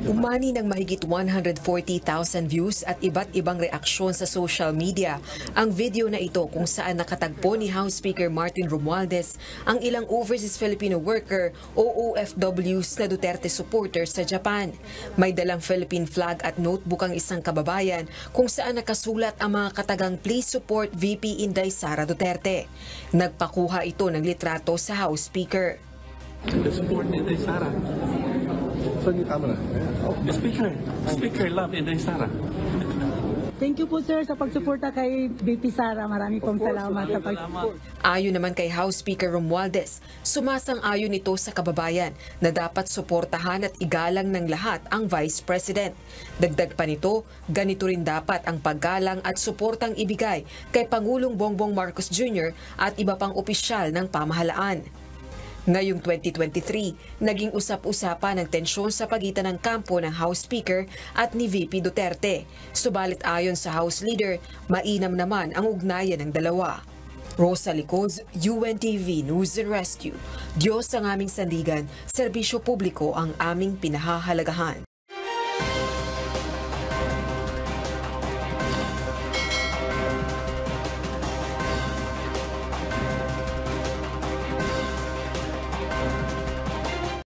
Umani ng mahigit 140,000 views at iba't ibang reaksyon sa social media ang video na ito kung saan nakatagpo ni House Speaker Martin Romualdez ang ilang overseas Filipino worker o OFWs na Duterte supporters sa Japan. May dalang Philippine flag at notebook ang isang kababayan kung saan nakasulat ang mga katagang "Please support VP Inday Sara Duterte." Nagpakuha ito ng litrato sa House Speaker. The support Inday Sara. Saan yung camera? The speaker love Inday Sara. Thank you po sir sa pagsuporta kay VP Sara. Marami pong salamat sa pag-support. Ayon naman kay House Speaker Romualdez, sumasang-ayon ito sa kababayan na dapat suportahan at igalang ng lahat ang Vice President. Dagdag pa nito, ganito rin dapat ang paggalang at suportang ibigay kay Pangulong Bongbong Marcos Jr. at iba pang opisyal ng pamahalaan. Ngayong 2023, naging usap-usapan ang tensyon sa pagitan ng kampo ng House Speaker at ni VP Duterte. Subalit ayon sa House Leader, mainam naman ang ugnayan ng dalawa. Rosa Licoz, UNTV News and Rescue. Diyos ang aming sandigan, serbisyo publiko ang aming pinahahalagahan.